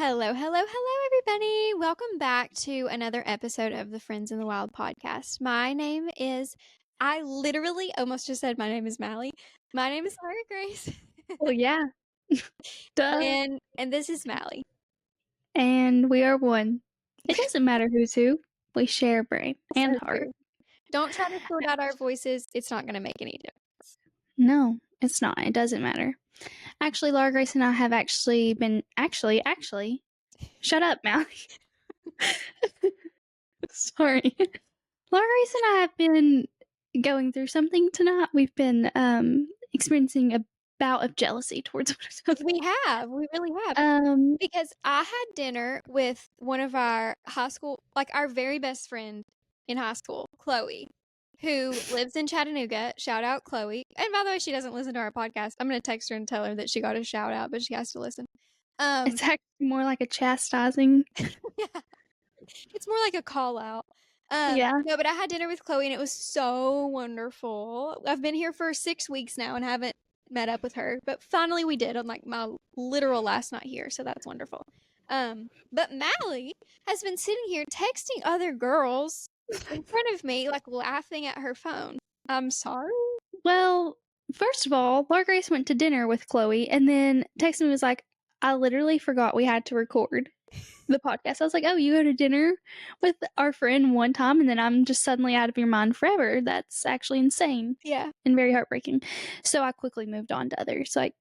Hello, hello, hello, everybody. Welcome back to another episode of the Friends in the Wild podcast. My name is, I literally almost just said my name is Mally. My name is Laura Grace. Well, yeah. Duh. And this is Mally. And we are one. It doesn't matter who's who. We share brain and heart. True. Don't try to sort out our voices. It's not going to make any difference. No, it's not. It doesn't matter. Actually, Laura Grace and I have actually been... Actually. Shut up, Mally. Sorry. Laura Grace and I have been going through something tonight. We've been experiencing a bout of jealousy towards one another. We really have. Because I had dinner with one of our high school, like our very best friend in high school, Chloe, who lives in Chattanooga. Shout out, Chloe. And by the way, she doesn't listen to our podcast. I'm going to text her and tell her that she got a shout out, but she has to listen. It's actually more like a chastising. Yeah. It's more like a call out. Yeah. No, but I had dinner with Chloe and it was so wonderful. I've been here for 6 weeks now and haven't met up with her, but finally we did on like my literal last night here, so that's wonderful. But Mally has been sitting here texting other girls in front of me, like laughing at her phone. I'm sorry. Well, first of all, Laura Grace went to dinner with Chloe and then texted me, was like, I literally forgot we had to record the podcast. I was like, oh, you go to dinner with our friend one time and then I'm just suddenly out of your mind forever. That's actually insane. Yeah. And very heartbreaking. So I quickly moved on to others. Like,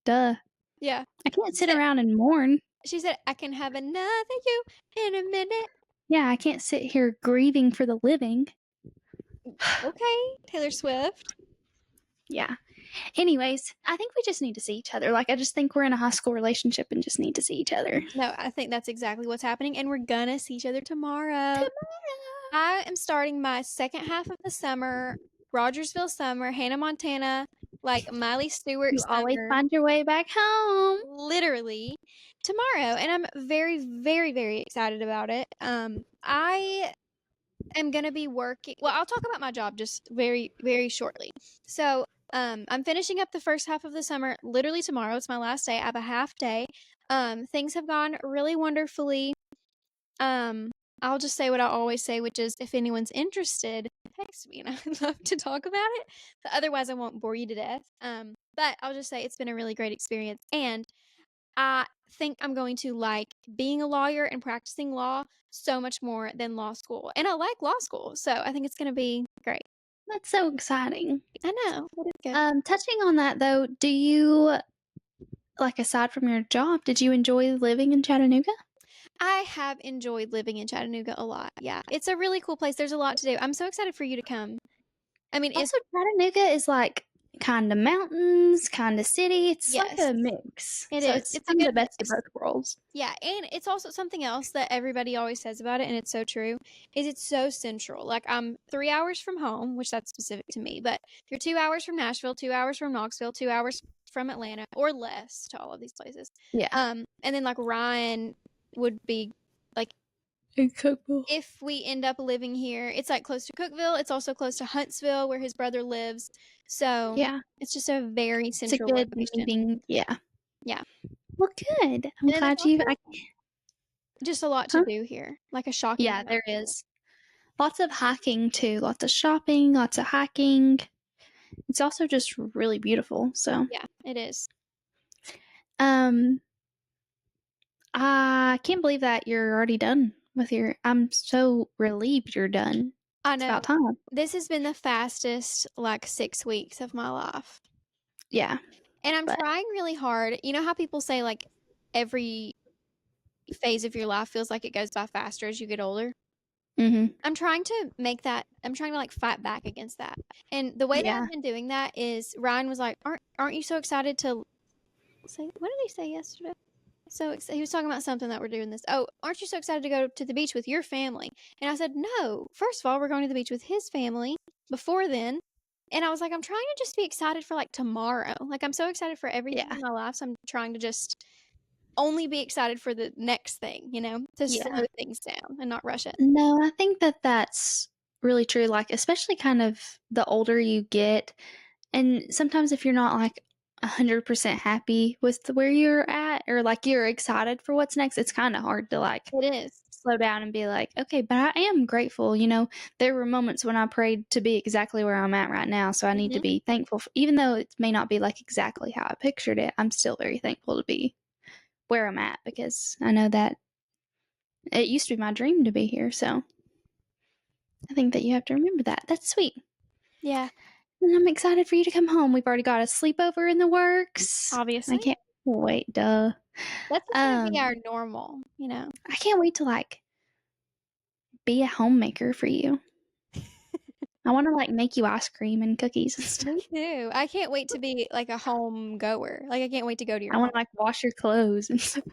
duh. Yeah. I can't sit around and mourn. She said, I can have another you in a minute. Yeah, I can't sit here grieving for the living. Okay, Taylor Swift. Yeah. Anyways, I think we just need to see each other. Like, I just think we're in a high school relationship and just need to see each other. No, I think that's exactly what's happening, and we're gonna see each other tomorrow. I am starting my second half of the summer, Rogersville summer, Hannah Montana, like Miley Stewart You always summer, find your way back home. literally tomorrow, and I'm very, very, very excited about it. I am gonna be working. Well, I'll talk about my job just very, very shortly. So, I'm finishing up the first half of the summer literally tomorrow. It's my last day. I have a half day. Things have gone really wonderfully. I'll just say what I always say, which is if anyone's interested, text me and I'd love to talk about it. But otherwise, I won't bore you to death. But I'll just say it's been a really great experience. And I think I'm going to like being a lawyer and practicing law so much more than law school. And I like law school. So I think it's going to be great. That's so exciting. I know. It is good. Touching on that, though, do you, like, aside from your job, did you enjoy living in Chattanooga? I have enjoyed living in Chattanooga a lot. Yeah. It's a really cool place. There's a lot to do. I'm so excited for you to come. I mean, Also, Chattanooga is like kind of mountains, kind of city. It's like Yes. a mix. It So is. It's kind of the best of both worlds. Yeah, and it's also something else that everybody always says about it, and it's so true, is it's so central. Like, I'm 3 hours from home, which that's specific to me, but you're 2 hours from Nashville, 2 hours from Knoxville, 2 hours from Atlanta, or less to all of these places. Yeah. And then, like, Ryan would be, like, In Cookville. if we end up living here, it's, like, close to Cookville. It's also close to Huntsville, where his brother lives. So, Yeah. it's just a very It's a central good location. meeting. Yeah. Yeah. Well, good. I'm And then glad there's you... also just a lot to do here, like a shocking Yeah, amount. there is. Lots of hiking, too. Lots of shopping, lots of hiking. It's also just really beautiful, so... Yeah, it is. I can't believe that you're already done with your... I'm so relieved you're done. I It's know. about time. This has been the fastest, like, 6 weeks of my life. Yeah. And I'm But- trying really hard. You know how people say, like, every phase of your life feels like it goes by faster as you get older? Mm-hmm. I'm trying to make that, I'm trying to, like, fight back against that. And the way that Yeah. I've been doing that is Ryan was like, aren't you so excited to say, what did he say yesterday? So he was talking about something that we're doing this. Oh, aren't you so excited to go to the beach with your family? And I said, no. First of all, we're going to the beach with his family before then. And I was like, I'm trying to just be excited for like tomorrow. Like, I'm so excited for everything in my life. So I'm trying to just only be excited for the next thing, you know, to slow things down and not rush it. No, I think that that's really true. Like, especially kind of the older you get. And sometimes if you're not like 100% happy with where you're at, that, or like you're excited for what's next, it's kind of hard to like It is. slow down and be like, okay, but I am grateful. There were moments when I prayed to be exactly where I'm at right now. So I need to be thankful, even though it may not be like exactly how I pictured it. I'm still very thankful to be where I'm at because I know that it used to be my dream to be here. So I think that you have to remember that. That's sweet. Yeah. And I'm excited for you to come home. We've already got a sleepover in the works. Obviously. I can't wait. Duh. That's just going to be our Um, normal, I can't wait to like be a homemaker for you. I want to like make you ice cream and cookies and stuff. Me too. I can't wait to be like a home goer. Like I can't wait to go to your I want home. to like wash your clothes and stuff.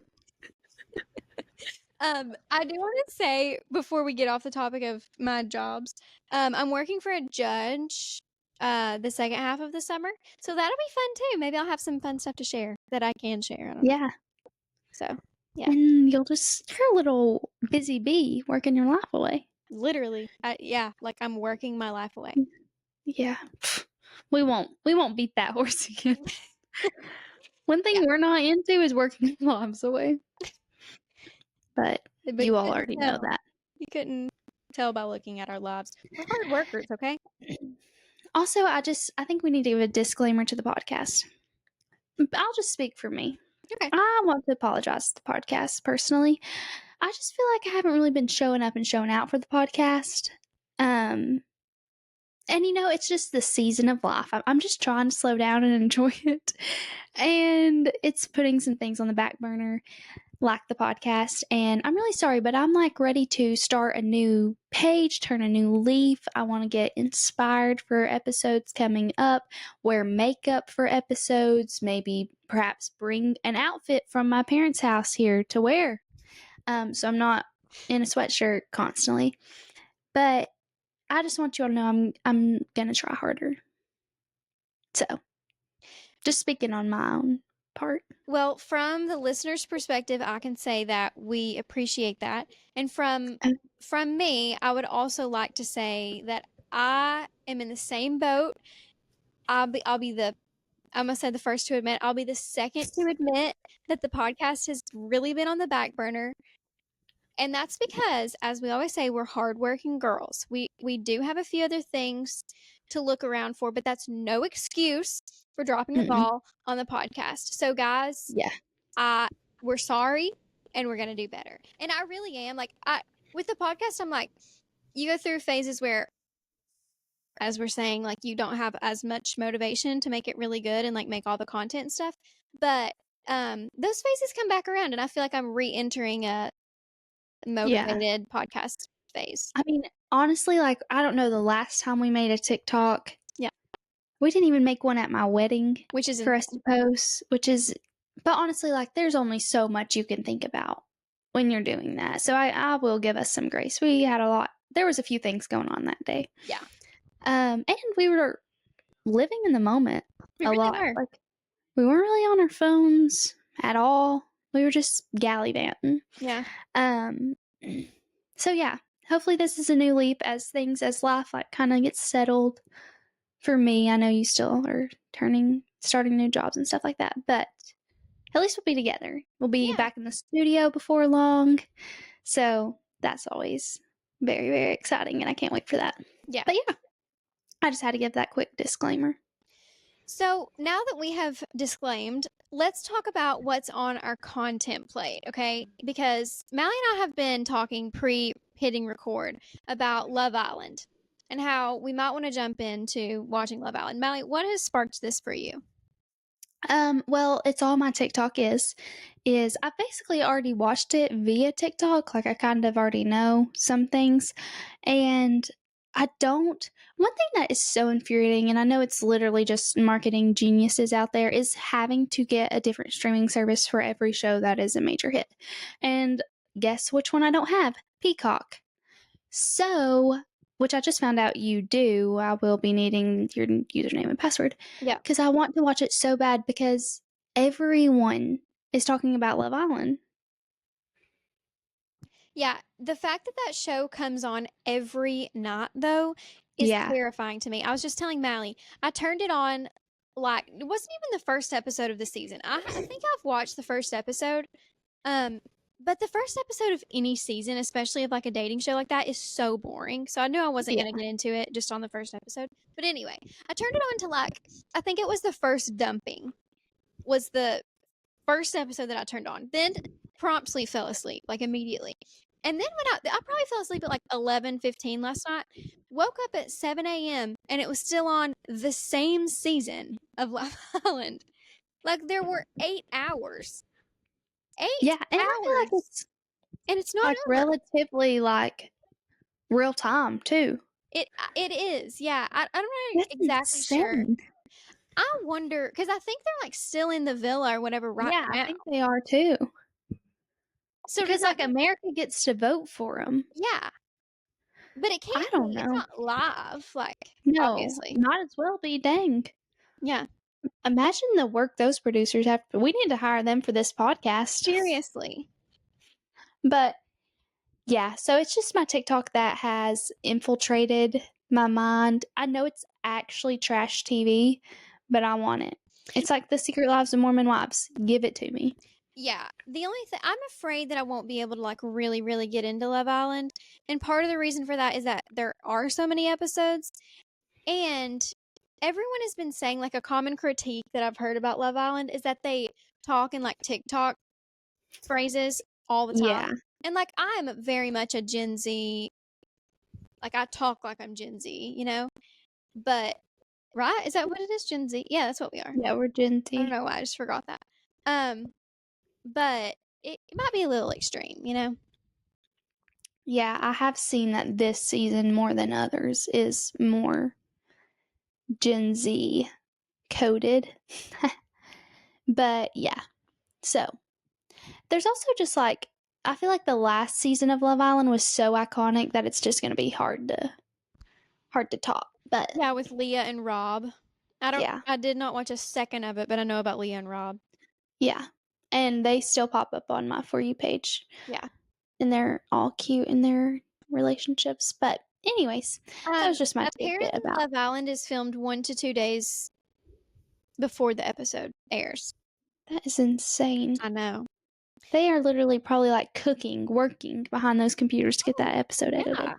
I do want to say before we get off the topic of my jobs, I'm working for a judge the second half of the summer. So that'll be fun too. Maybe I'll have some fun stuff to share that I can share. I don't know. Yeah. So, yeah. And you're a little busy bee working your life away. Literally. Yeah, like I'm working my life away. Yeah. We won't beat that horse again. One thing we're not into is working lives away. But you all already know that. You couldn't tell by looking at our lives. We're hard workers, okay? Also, I think we need to give a disclaimer to the podcast. I'll just speak for me. Okay. I want to apologize to the podcast personally. I just feel like I haven't really been showing up and showing out for the podcast. And it's just the season of life. I'm just trying to slow down and enjoy it. And it's putting some things on the back burner, like the podcast. And I'm really sorry, but I'm like ready to start a new page, turn a new leaf. I want to get inspired for episodes coming up, wear makeup for episodes, maybe perhaps bring an outfit from my parents' house here to wear. So I'm not in a sweatshirt constantly. But I just want you all to know I'm gonna try harder. So, just speaking on my own part. Well, from the listener's perspective, I can say that we appreciate that. And from me, I would also like to say that I am in the same boat. I'll be the I must say the first to admit, I'll be the second to admit that the podcast has really been on the back burner. And that's because, as we always say, we're hardworking girls. We do have a few other things to look around for, but that's no excuse for dropping the ball on the podcast. So, guys, Yeah. we're sorry, and we're gonna do better. And I really am. Like with the podcast, I'm like, you go through phases where, as we're saying, like you don't have as much motivation to make it really good and like make all the content and stuff. But those phases come back around, and I feel like I'm re-entering a motivated podcast phase. I mean, honestly, like, I don't know the last time we made a TikTok. Yeah. We didn't even make one at my wedding, Which is for us to post, but honestly, like, there's only so much you can think about when you're doing that. So I will give us some grace. We had there was a few things going on that day. Yeah. And we were living in the moment a really lot. were. Like, we weren't really on our phones at all. We were just gallivanting. Yeah. So yeah, hopefully this is a new leap as life like kind of gets settled. For me, I know you still are starting new jobs and stuff like that, but at least we'll be together. We'll be back in the studio before long. So that's always very, very exciting, and I can't wait for that. Yeah. But yeah, I just had to give that quick disclaimer. So now that we have disclaimed, let's talk about what's on our content plate, okay? Because Mally and I have been talking pre-hitting record about Love Island and how we might want to jump into watching Love Island. Mally, what has sparked this for you? Well, it's all my TikTok is I basically already watched it via TikTok. Like I kind of already know some things. And one thing that is so infuriating, and I know it's literally just marketing geniuses out there, is having to get a different streaming service for every show that is a major hit. And guess which one I don't have? Peacock. So, which I just found out you do. I will be needing your username and password. Yeah. Because I want to watch it so bad because everyone is talking about Love Island. Yeah, the fact that that show comes on every night, though, is terrifying to me. I was just telling Mally, I turned it on like it wasn't even the first episode of the season. I think I've watched the first episode. Um, but the first episode of any season, especially of like a dating show like that, is so boring. So I knew I wasn't Yeah. gonna get into it just on the first episode. But anyway, I turned it on to like I think it was the first dumping was the first episode that I turned on. Then promptly fell asleep, like immediately. And then when I probably fell asleep at like 11:15 last night, woke up at 7 a.m. and it was still on the same season of Love Island. Like there were 8 hours. Eight Yeah, and I feel like hours. it's And it's not like over. relatively like real time too. It is. Yeah. I'm not That's exactly sure. insane. I wonder because I think they're like still in the villa or whatever right Yeah, I now. think they are too. So does Because that like mean America gets to vote for them. yeah. But it I can't don't be. It's know. not live, like No, obviously. might as well be. Dang. Yeah. Imagine the work those producers have. We need to hire them for this podcast. Seriously. But yeah, so it's just my TikTok that has infiltrated my mind. I know it's actually trash TV, but I want it. It's like The Secret Lives of Mormon Wives. Give it to me. Yeah. The only thing I'm afraid that I won't be able to like really, really get into Love Island. And part of the reason for that is that there are so many episodes. And everyone has been saying like a common critique that I've heard about Love Island is that they talk in like TikTok phrases all the Yeah. time. And like I'm very much a Gen Z, like I talk like I'm Gen Z, you know? But right? Is that what it is? Gen Z? Yeah, that's what we are. Yeah, we're Gen I don't Z. know why I just forgot that. But it might be a little extreme, you know? Yeah, I have seen that this season more than others is more Gen Z coded. But yeah. So, there's also just like I feel like the last season of Love Island was so iconic that it's just going to be hard to top. But Yeah, with Leah and Rob. yeah. I did not watch a second of it, but I know about Leah and Rob. Yeah. And they still pop up on my For You page. Yeah. And they're all cute in their relationships. But anyways, that was just my tidbit Apparently about Love Island is filmed 1 to 2 days before the episode airs. that is insane. I know. They are literally probably like cooking, working behind those computers to get that episode edited. Yeah.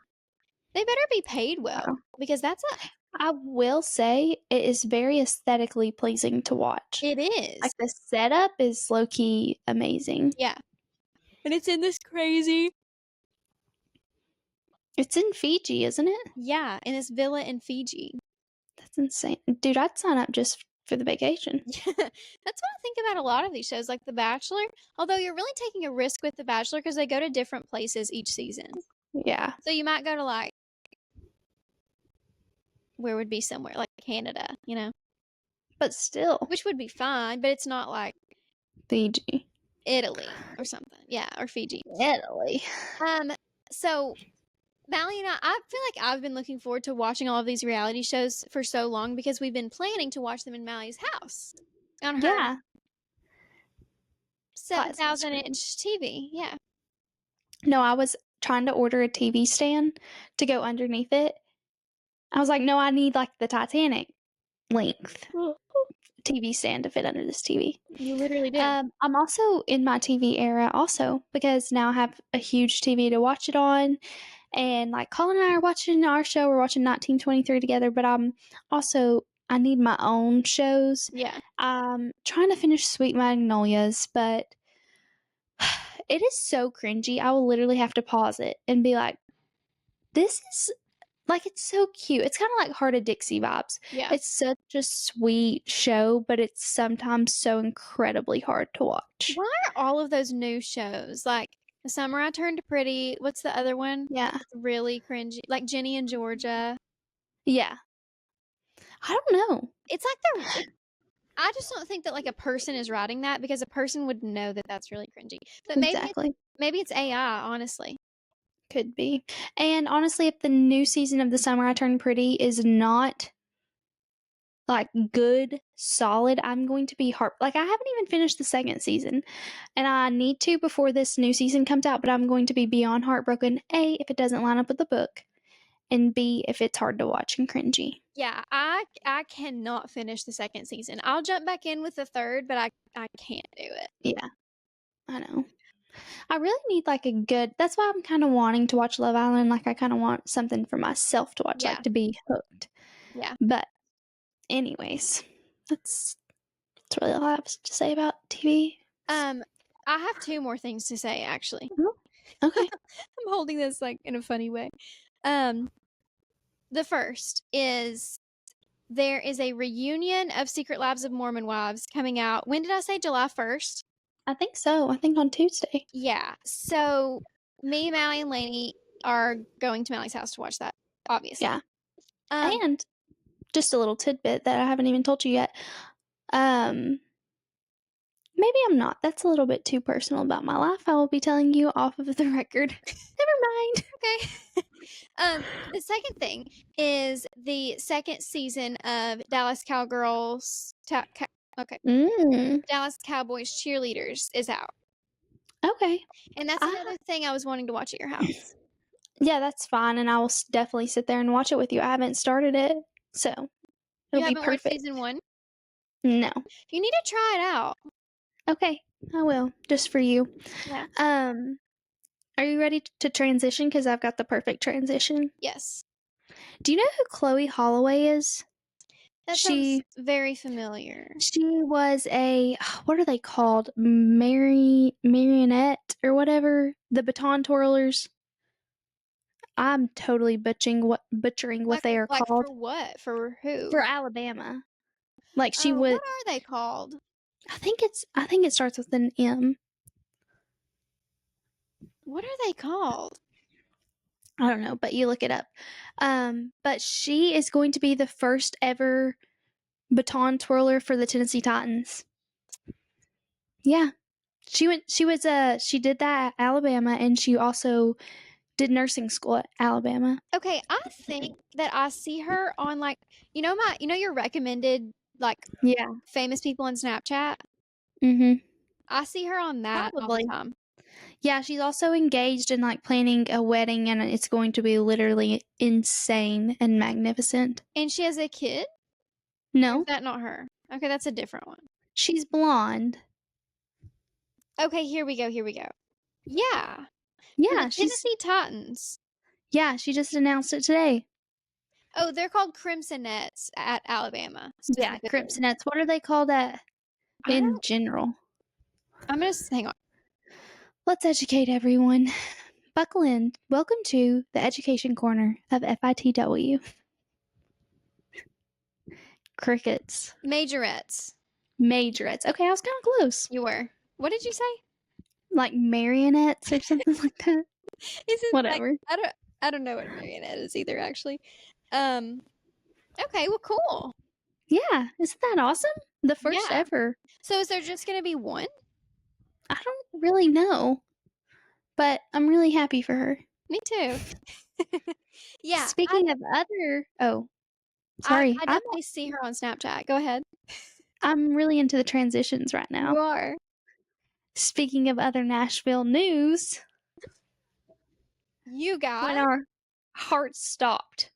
They better be paid well Wow. because that's I will say it is very aesthetically pleasing to watch. it is. Like the setup is low key amazing. Yeah. And it's in this crazy. It's in Fiji, isn't it? Yeah, in this villa in Fiji. That's insane. Dude, I'd sign up just for the vacation. That's what I think about a lot of these shows, like The Bachelor. Although you're really taking a risk with The Bachelor because they go to different places each season. Yeah. So you might go to like where would be somewhere like Canada, you know, But still, which would be fine, but it's not like Fiji. Italy or something. Yeah, or Fiji. Italy. So Valley and I feel like I've been looking forward to watching all of these reality shows for so long because we've been planning to watch them in Mally's house on her Yeah. 7,000-inch TV. Yeah. No, I was trying to order a TV stand to go underneath it. I was like, no, I need like the Titanic length TV stand to fit under this TV. You literally do. I'm also in my TV era also because now I have a huge TV to watch it on. And like Colin and I are watching our show. We're watching 1923 together, but I need my own shows. Yeah. I'm trying to finish Sweet Magnolias, but it is so cringy. I will literally have to pause it and be like, this is like, it's so cute. It's kind of like Heart of Dixie vibes. Yeah. It's such a sweet show, but it's sometimes so incredibly hard to watch. Why are all of those new shows like The Summer I Turned Pretty? What's the other one? Yeah. It's really cringy. Like Jenny and Georgia. Yeah. I don't know. It's like I just don't think that like a person is writing that because a person would know that that's really cringy. But Exactly. maybe it's AI, honestly. Could be. And honestly, if the new season of The Summer I Turned Pretty is not like good, solid, I'm going to be like I haven't even finished the second season. And I need to before this new season comes out, but I'm going to be beyond heartbroken. A, if it doesn't line up with the book. And B, if it's hard to watch and cringy. Yeah, I cannot finish the second season. I'll jump back in with the third, but I can't do it. Yeah, I know. I really need like a good. That's why I'm kind of wanting to watch Love Island. Like I kind of want something for myself to watch, Yeah. like to be hooked. Yeah. But, anyways, that's really all I have to say about TV. I have two more things to say actually. Okay. I'm holding this like in a funny way. The first is there is a reunion of Secret Lives of Mormon Wives coming out. When did I say July 1st? I think so. I think on Tuesday. Yeah. So me, Mallie, and Lainey are going to Mallie's house to watch that, obviously. Yeah. Um, And just a little tidbit that I haven't even told you yet. Maybe I'm not. That's a little bit too personal about my life. I will be telling you off of the record. Never mind. okay. The second thing is the second season of Dallas Cowgirls. Okay. Dallas Cowboys Cheerleaders is out. Okay. And that's another thing I was wanting to watch at your house. Yeah, that's fine. And I will definitely sit there and watch it with you. I haven't started it. So You it'll be haven't watched perfect. season 1? No. You need to try it out. Okay. I will. Just for you. Yeah. Are you ready to transition? Because I've got the perfect transition. Yes. Do you know who Chloe Holloway is? That sounds very familiar. She was a, what are they called? Marionette or whatever? The baton twirlers. I'm totally butchering what they are Like called. for what? For who? For Alabama. Like she Oh, was. what are they called? I think it starts with an M. What are they called? I don't know, but you look it up. But she is going to be the first ever baton twirler for the Tennessee Titans. Yeah. She did that at Alabama, and she also did nursing school at Alabama. Okay, I think that I see her on like your recommended like Yeah. famous people on Snapchat. Mhm. I see her on that all the Probably. time. Yeah, she's also engaged in like planning a wedding, and it's going to be literally insane and magnificent. And she has a kid? Or No, is that not her? Okay, that's a different one. she's blonde. Okay, here we go. Yeah. For Yeah, the Tennessee Titans. she just announced it today. Oh, they're called Crimsonettes at Alabama. Yeah, Specifically. Crimsonettes. What are they called in general? I'm gonna hang on. Let's educate everyone. Buckle in. Welcome to the Education Corner of FITW. Crickets. Majorettes. Majorettes. Okay, I was kind of close. You were. What did you say? Like marionettes or something like that. Is it Whatever. Like, I don't know what a marionette is either, actually. Okay, well, cool. Yeah, isn't that awesome? The first Yeah. ever. So is there just gonna be one? I don't really know, but I'm really happy for her. Me too. Yeah. Speaking of other, sorry, I definitely see her on Snapchat. Go ahead. I'm really into the transitions right now. You are. Speaking of other Nashville news, You got when our hearts stopped,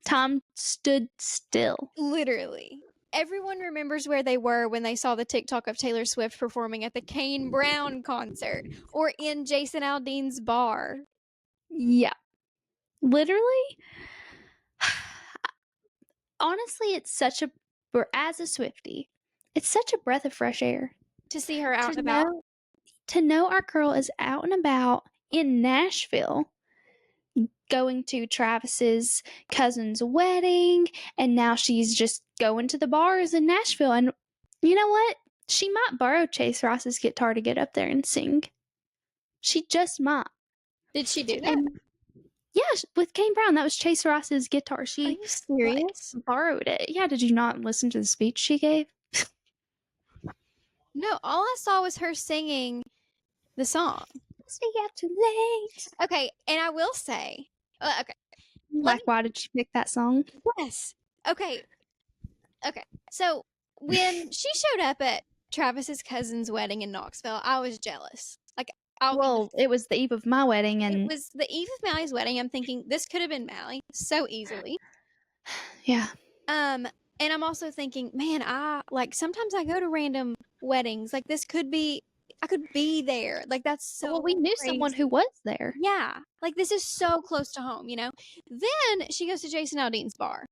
time stood still. literally. Everyone remembers where they were when they saw the TikTok of Taylor Swift performing at the Kane Brown concert or in Jason Aldean's bar. Yeah. Literally. Honestly, it's such a, as a Swiftie, it's such a breath of fresh air. To see her out and about. To know our girl is out and about in Nashville, going to Travis's cousin's wedding, and now she's just going to the bars in Nashville. And you know what? She might borrow Chase Ross's guitar to get up there and sing. She just might. Did she do that? And yeah, with Kane Brown, that was Chase Ross's guitar. She Are you serious? borrowed it. Yeah, did you not listen to the speech she gave? No, all I saw was her singing the song. Stay out too late. Okay, and I will say, okay. Why did she pick that song? Yes. Okay. So when she showed up at Travis's cousin's wedding in Knoxville, I was jealous. Like, it was the eve of my wedding, and it was the eve of Mallie's wedding. I'm thinking this could have been Mallie so easily. Yeah. And I'm also thinking, man, sometimes I go to random weddings. Like this could be, I could be there. Like that's Well, we so knew someone who crazy. was there. Yeah. Like this is so close to home, you know? Then she goes to Jason Aldean's bar.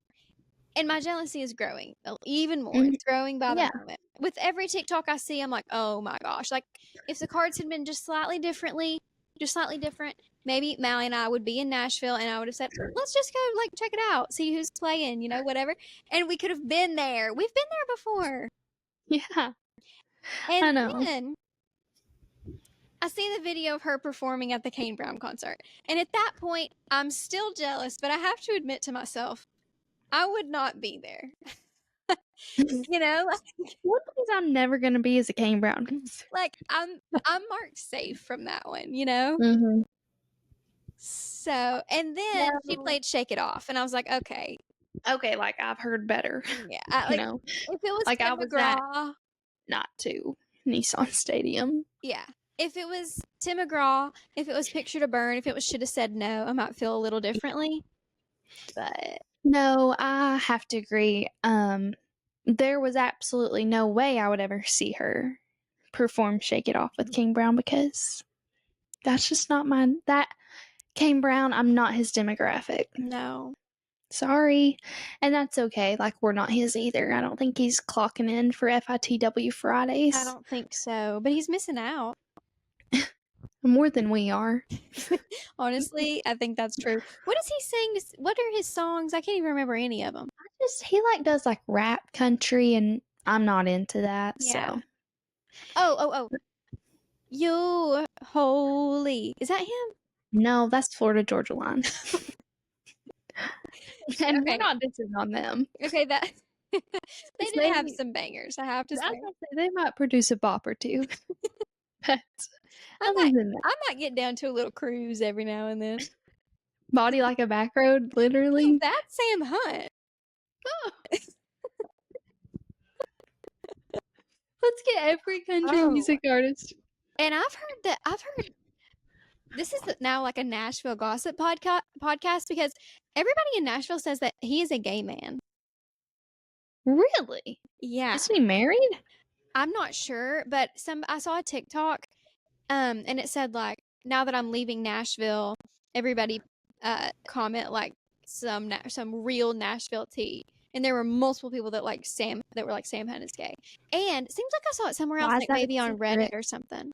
And my jealousy is growing even more. Mhm. It's growing by the Yeah. moment. With every TikTok I see, I'm like, oh my gosh. Like, if the cards had been just slightly different, maybe Mally and I would be in Nashville and I would have said, let's just go, like, check it out, see who's playing, you know, whatever. And we could have been there. We've been there before. Yeah. I And know. then I see the video of her performing at the Kane Brown concert. And at that point, I'm still jealous, but I have to admit to myself, I would not be there. You know, One place I'm never gonna be is a Kane Brown concert. like I'm marked safe from that one, you know? Mm-hmm. So, and then she No. played Shake It Off and I was like, okay, Okay, like I've heard better. yeah. You know, If it was like I Tim was at McGraw, not to Nissan Stadium. yeah. If it was Tim McGraw, if it was Picture to Burn, if it was Should Have Said No, I might feel a little differently. But No, I have to agree. There was absolutely no way I would ever see her perform Shake It Off with King Brown because that's just not that Kane Brown, I'm not his demographic. no, Sorry. And that's okay. Like, we're not his either. I don't think he's clocking in for FITW I Fridays don't think so. But he's missing out. more than we are. Honestly, I think that's true. What does he sing? What are his songs? I can't even remember any of them. He like does like rap country, and I'm not into that. Yeah. So Oh. You holy. Is that him? no, that's Florida Georgia Line. And we're Okay. not dissing on them. Okay, that they It's did have maybe- some bangers, I have to I was say. gonna say, they might produce a bop or two. But I other might than that, I might get down to a little cruise every now and then. body like a back road, No, literally. that's Sam Hunt. Let's get every country Oh. music artist. And I've heard this is now like a Nashville gossip podcast because everybody in Nashville says that he is a gay man. Really? Yeah. Is he married? I'm not sure, but I saw a TikTok and it said like now that I'm leaving Nashville, everybody comment like some real Nashville tea. And there were multiple people that were like Sam Hunt is gay. And it seems like I saw it somewhere else, Why is like that a maybe on secret? Reddit or something.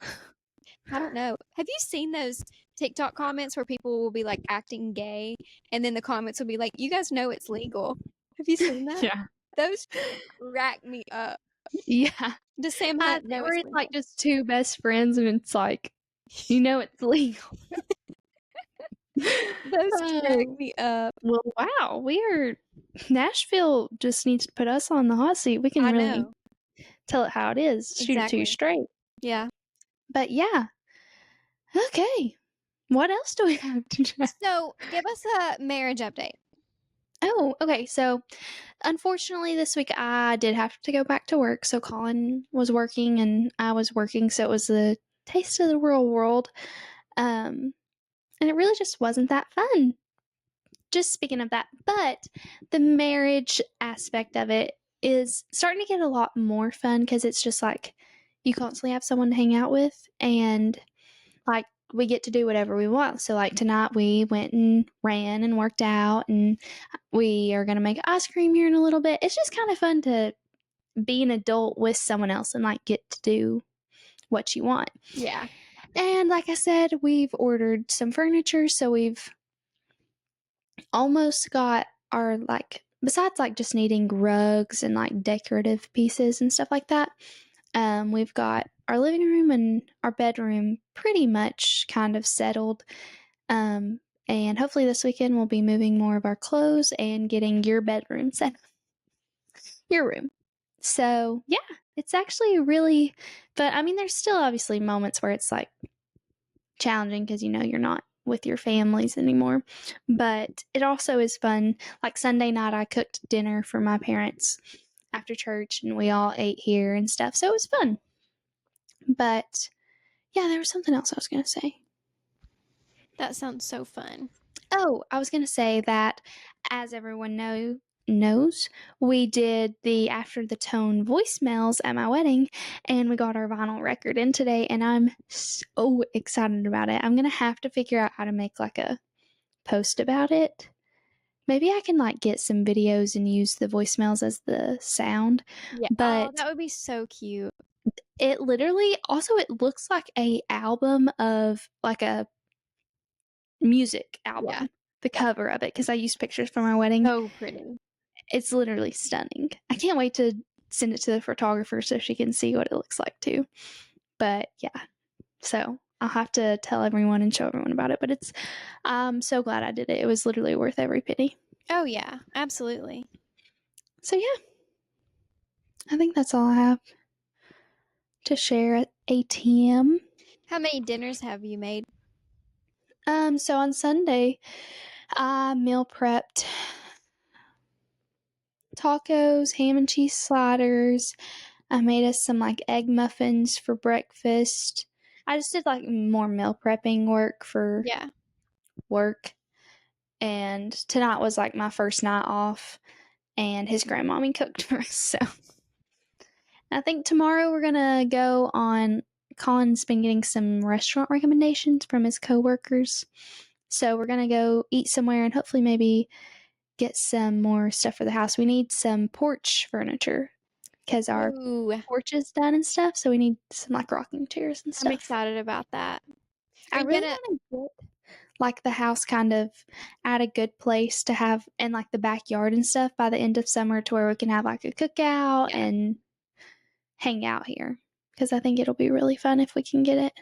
I don't know. Have you seen those TikTok comments where people will be like acting gay and then the comments will be like, you guys know it's legal. Have you seen that? Yeah. Those crack me up. Yeah. Does Sam Hunt know Or it's it's legal? like just two best friends and it's like, you know it's legal. Those crack me up. Well, wow. Nashville just needs to put us on the hot seat. We can I really know. tell it how it is. Shoot it to you Exactly. straight. Yeah. But yeah. Okay. What else do we have to chat? So give us a marriage update. Oh, okay. So, unfortunately, this week I did have to go back to work. So, Colin was working and I was working. So, it was the taste of the real world. And it really just wasn't that fun. Just speaking of that, but the marriage aspect of it is starting to get a lot more fun because it's just like you constantly have someone to hang out with and like we get to do whatever we want. So like tonight we went and ran and worked out and we are going to make ice cream here in a little bit. It's just kind of fun to be an adult with someone else and like get to do what you want. Yeah. And like I said, we've ordered some furniture, so we've almost got our like besides like just needing rugs and like decorative pieces and stuff like that, we've got our living room and our bedroom pretty much kind of settled, and hopefully this weekend we'll be moving more of our clothes and getting your bedroom set, your room. So yeah, it's actually really, but I mean there's still obviously moments where it's like challenging because you know you're not with your families anymore, but it also is fun. Like Sunday night I cooked dinner for my parents after church and we all ate here and stuff, so it was fun. But yeah, there was something else I was gonna say. That sounds so fun. Oh, I was gonna say that as everyone knows, we did the After the Tone voicemails at my wedding, and we got our vinyl record in today, and I'm so excited about it. I'm gonna have to figure out how to make like a post about it. Maybe I can like get some videos and use the voicemails as the sound. Yeah. Oh, But that would be so cute. it literally also it looks like a album of like a music Yeah. album. The cover of it, because I used pictures from our wedding. So pretty. It's literally stunning. I can't wait to send it to the photographer so she can see what it looks like too. But yeah, so I'll have to tell everyone and show everyone about it. But I'm so glad I did it. It was literally worth every penny. Oh yeah, absolutely. So yeah, I think that's all I have to share at ATM. How many dinners have you made? So on Sunday, I meal prepped tacos, ham and cheese sliders. I made us some like egg muffins for breakfast. I just did like more meal prepping work for Yeah. work. And tonight was like my first night off, and his grandmommy cooked for us. So I think tomorrow we're gonna go on. Colin's been getting some restaurant recommendations from his coworkers. So we're gonna go eat somewhere and hopefully maybe get some more stuff for the house. We need some porch furniture because our Ooh, porch is done and stuff. So we need some like rocking chairs and I'm stuff. excited about that. Are I you really gonna? want to get like the house kind of at a good place to have in like the backyard and stuff by the end of summer to where we can have like a cookout Yeah. and hang out here. Because I think it'll be really fun if we can get it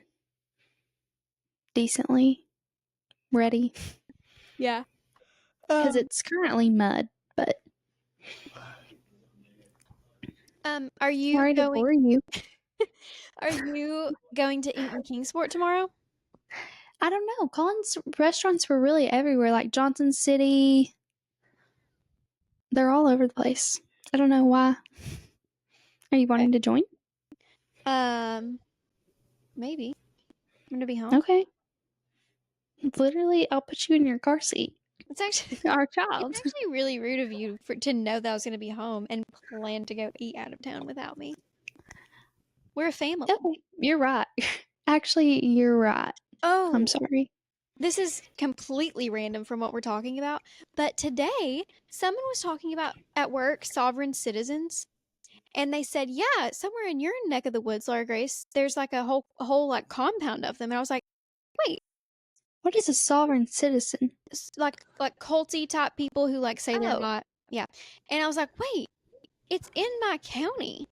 decently ready. Yeah. Because it's currently mud, but Are you sorry to going? bore you. Are you going to eat in Kingsport tomorrow? I don't know. Colin's restaurants were really everywhere, like Johnson City. They're all over the place. I don't know why. Are you Okay. wanting to join? Maybe. I'm gonna be home. Okay. Literally, I'll put you in your car seat. It's actually Our it's child. actually really rude of you to know that I was gonna be home and plan to go eat out of town without me. We're a family. Okay, you're right. Actually, you're right. I'm Oh, sorry. this is completely random from what we're talking about, but today someone was talking about at work sovereign citizens, and they said, "Yeah, somewhere in your neck of the woods, Laura Grace, there's like a whole like compound of them." And I was like, "Wait, What is a sovereign citizen? like culty type people who like say they're Oh, not." Yeah. And I was like, "Wait, it's in my county."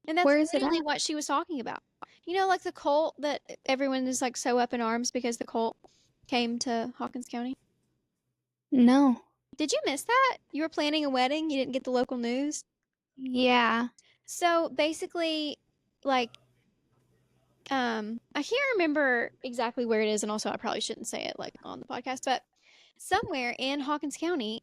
And that's where is it literally at? what she was talking about. You know, like the cult that everyone is like so up in arms because the cult came to Hawkins County. No. Did you miss that? You were planning a wedding, you didn't get the local news. Yeah. So basically, like, I can't remember exactly where it is, and also I probably shouldn't say it like on the podcast, but somewhere in Hawkins County,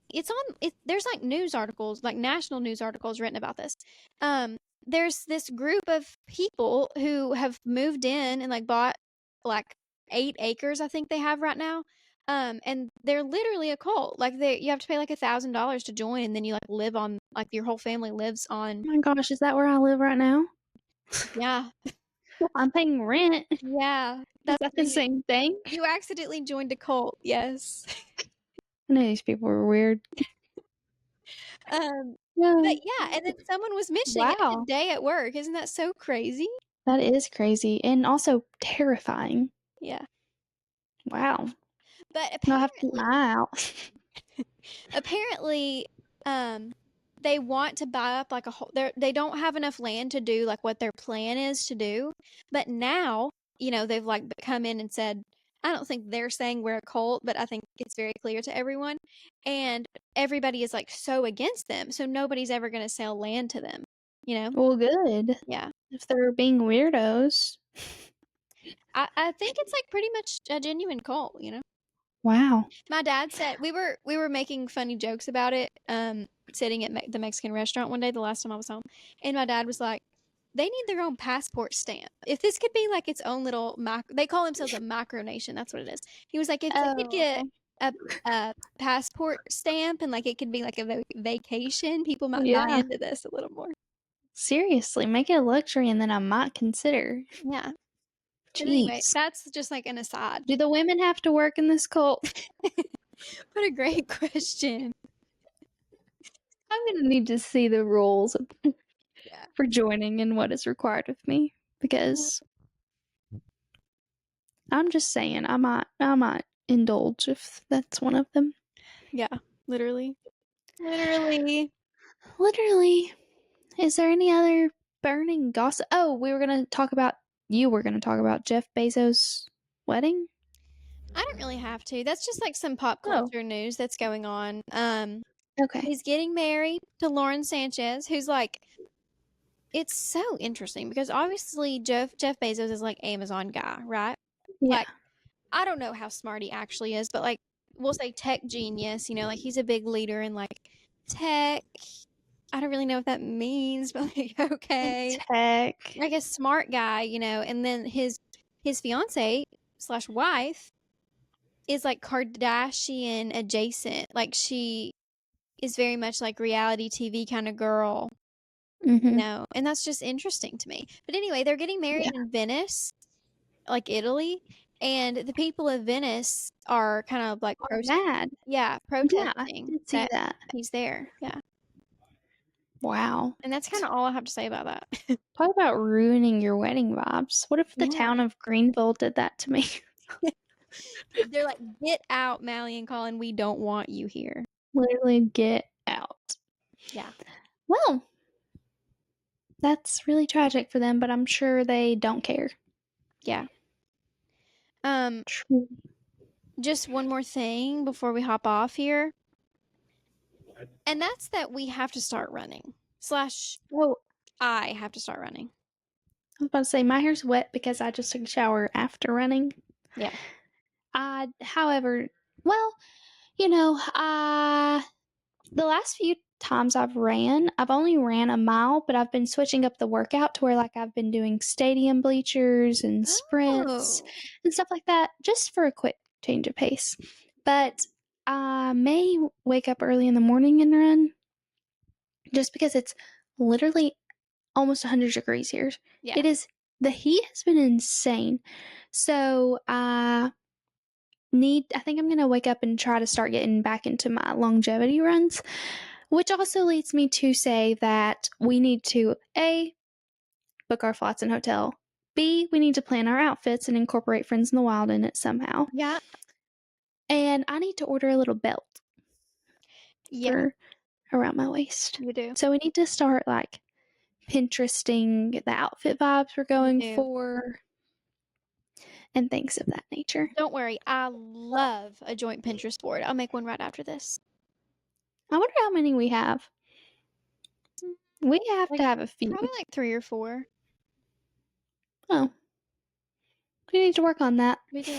there's like news articles, like national news articles written about this. Um, there's this group of people who have moved in and like bought like 8 acres, I think they have right now. And they're literally a cult. Like you have to pay like $1,000 to join, and then you like live on like your whole family lives on. Oh my gosh, is that where I live right now? Yeah, I'm paying rent. yeah, Is that's that where the you same thing? you accidentally joined a cult. Yes. I know these people were weird. Um, Yeah. but yeah, and then someone was mentioning it Wow. today at work. Isn't that so crazy? That is crazy and also terrifying. Yeah. Wow. But I'll have to keep my eye out. apparently, um, they want to buy up like a whole. They don't have enough land to do like what their plan is to do. But now, they've like come in and said, I don't think they're saying we're a cult, but I think it's very clear to everyone, and everybody is like so against them. So nobody's ever going to sell land to them. You know? Well, good. Yeah. If they're being weirdos. I think it's like pretty much a genuine cult. Wow. My dad said we were making funny jokes about it, sitting at the Mexican restaurant one day the last time I was home, and my dad was like, "They need their own passport stamp. If this could be like its own little they call themselves a micronation. That's what it is." He was like, "If they could get Oh. a passport stamp and like it could be like a vacation, people might buy Yeah. into this a little more. Seriously, make it a luxury and then I might consider. Yeah. But anyway, Jeez. that's just like an aside. Do the women have to work in this cult? What a great question. I'm going to need to see the rules Yeah. for joining and what is required of me because I'm just saying I might indulge if that's one of them. Yeah. Literally. Literally. Literally. Is there any other burning gossip? Oh, you were going to talk about Jeff Bezos' wedding? I don't really have to. That's just like some pop Oh, culture news that's going on. okay. He's getting married to Lauren Sanchez, who's like, it's so interesting because obviously Jeff Bezos is like Amazon guy, right? Yeah. Like, I don't know how smart he actually is, but like we'll say tech genius, like he's a big leader in like tech. I don't really know what that means, but like okay. Tech. Like a smart guy, and then his fiance slash wife is like Kardashian adjacent. Like she is very much like reality TV kind of girl, Mm-hmm. and that's just interesting to me. But anyway, they're getting Yeah. married in Venice, like Italy, and the people of Venice are kind of like Mad. Yeah, I protesting did see that that. he's there. Yeah. Wow. And that's kind of all I have to say about that. Talk about ruining your wedding vibes. What if the Yeah. town of Greenville did that to me? They're like, get out, Mally and Colin. We don't want you here. Literally get out. Yeah. Well, that's really tragic for them, but I'm sure they don't care. Yeah. True. Just one more thing before we hop off here. And that's that we have to start running. Slash, Oh, I have to start running. I was about to say my hair's wet because I just took a shower after running. Yeah. However, well, the last few times I've only ran a mile, but I've been switching up the workout to where like I've been doing stadium bleachers and sprints Oh. and stuff like that just for a quick change of pace. But I may wake up early in the morning and run just because it's literally almost 100 degrees here. Yeah. The heat has been insane. So I think I'm going to wake up and try to start getting back into my longevity runs, which also leads me to say that we need to A, book our flights and hotel. B, we need to plan our outfits and incorporate Friends in the Wild in it somehow. Yeah. And I need to order a little belt Yeah. for around my waist. You do. So we need to start like Pinteresting the outfit vibes we're going do. for and things of that nature. Don't worry. I love a joint Pinterest board. I'll make one right after this. I wonder how many we have. We have Like, to have a few. probably like 3 or 4. Oh. We need to work on that. We do.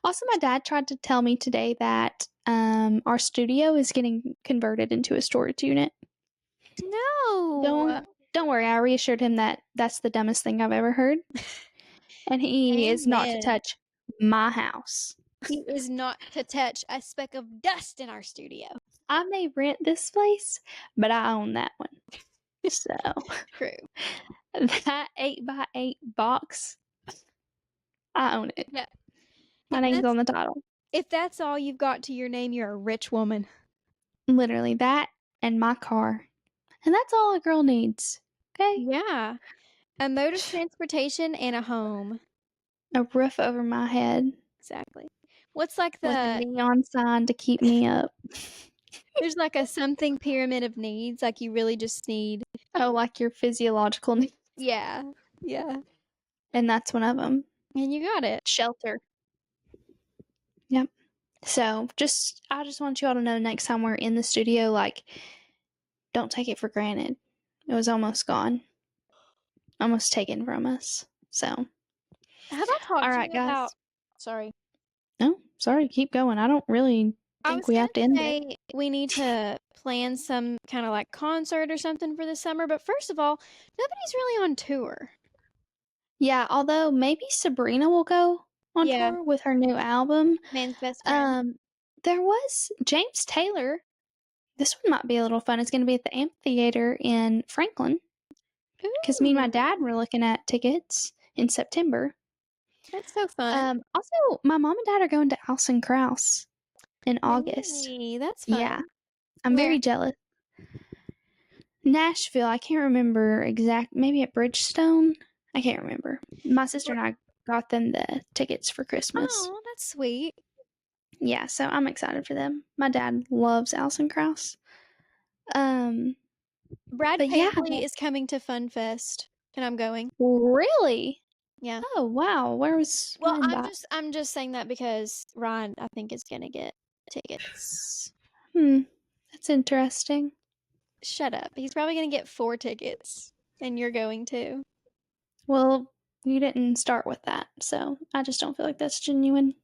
Also, my dad tried to tell me today that our studio is getting converted into a storage unit. No. Don't worry. I reassured him that that's the dumbest thing I've ever heard, and he is not to Amen. touch my house. He is not to touch a speck of dust in our studio. I may rent this place, but I own that one. So True. that 8x8 box, I own it. Yeah. My name's on the title. If that's all you've got to your name, you're a rich woman. Literally that and my car. And that's all a girl needs. Okay? Yeah. A mode of transportation and a home. A roof over my head. Exactly. What's like With a the neon sign to keep me up. there's like a something pyramid of needs, like you really just need. Oh, like your physiological needs. Yeah. Yeah. And that's one of them. And you got it. Shelter. Yep. So I just want you all to know next time we're in the studio, like, don't take it for granted. It was almost gone. Almost taken from us. So. How about talk All to right, you guys. about sorry. No, sorry, keep going. I don't really I think was we gonna have to end it. say we need to plan some kind of like concert or something for the summer, but first of all, nobody's really on tour. Yeah, although maybe Sabrina will go. on Yeah. tour with her new album. Man's best friend. There was James Taylor. This one might be a little fun. It's going to be at the amphitheater in Franklin because me and my Ooh, dad were looking at tickets in September. that's so fun. Also, my mom and dad are going to Alison Krauss in August. Really? That's Yeah, fun. I'm Where? very jealous. Nashville, I can't remember maybe at Bridgestone. I can't remember. My sister and I got them the tickets for Christmas. Oh, that's sweet. Yeah, so I'm excited for them. My dad loves Alison Krauss. Brad But yeah, Paisley is coming to Fun Fest, and I'm going. really? Yeah. Oh wow, where was Well, that? I'm just saying that because Ryan, I think, is gonna get tickets. That's interesting. Shut up. He's probably gonna get 4 tickets, and you're going to. Well, you didn't start with that, so I just don't feel like that's genuine.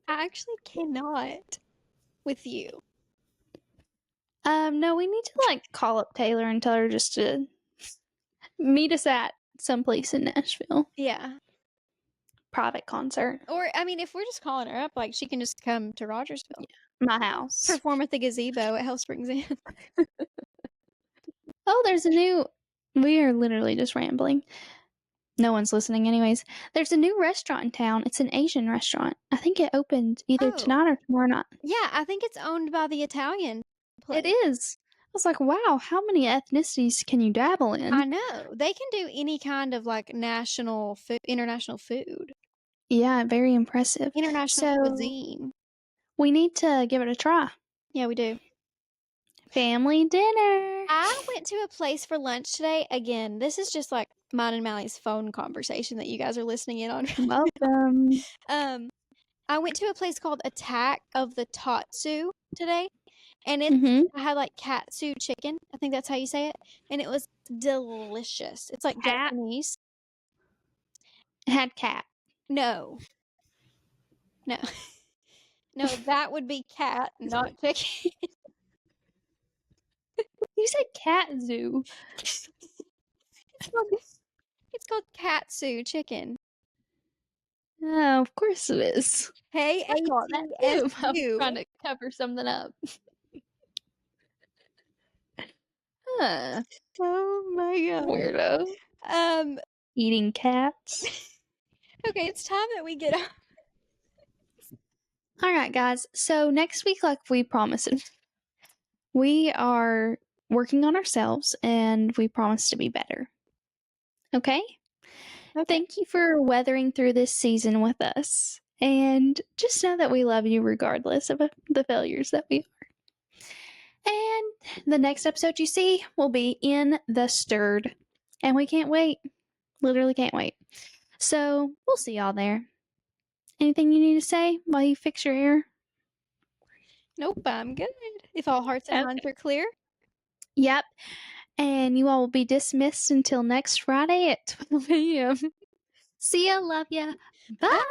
I actually cannot with you. No, we need to call up Taylor and tell her just to meet us at someplace in Nashville. Yeah. Private concert. Or I mean, if we're just calling her up, she can just come to Rogersville. My house. Perform at the gazebo at Hell Springs Inn. Oh, there's a new. We are literally just rambling. No one's listening, anyways. There's a new restaurant in town. It's an Asian restaurant. I think it opened either tonight or tomorrow night. Yeah, I think it's owned by the Italian place. It is. I was like, wow, how many ethnicities can you dabble in? I know. They can do any kind of national food, international food. Yeah, very impressive. International cuisine. We need to give it a try. Yeah, we do. Family dinner. I went to a place for lunch today. Again, this is just mine and Mally's phone conversation that you guys are listening in on. Welcome. I went to a place called Attack of the Tatsu today, and I had katsu chicken. I think that's how you say it, and it was delicious. It's like cat. Japanese. It had cat. No, no, that would be cat, not chicken. You said cat zoo. It's called katsu chicken. Oh, of course it is. Hey, I call that too. I'm trying to cover something up. Huh. Oh my god. Weirdo. Eating cats. Okay, it's time that we get up. Alright, guys. So next week, like we promised, we are working on ourselves and we promise to be better. Okay? Thank you for weathering through this season with us. And just know that we love you regardless of the failures that we are. And the next episode you see will be in the Stirred. And we can't wait. Literally can't wait. So we'll see y'all there. Anything you need to say while you fix your ear? Nope, I'm good. If all hearts and minds are clear. Yep. And you all will be dismissed until next Friday at 12 a.m. See ya. Love ya. Bye.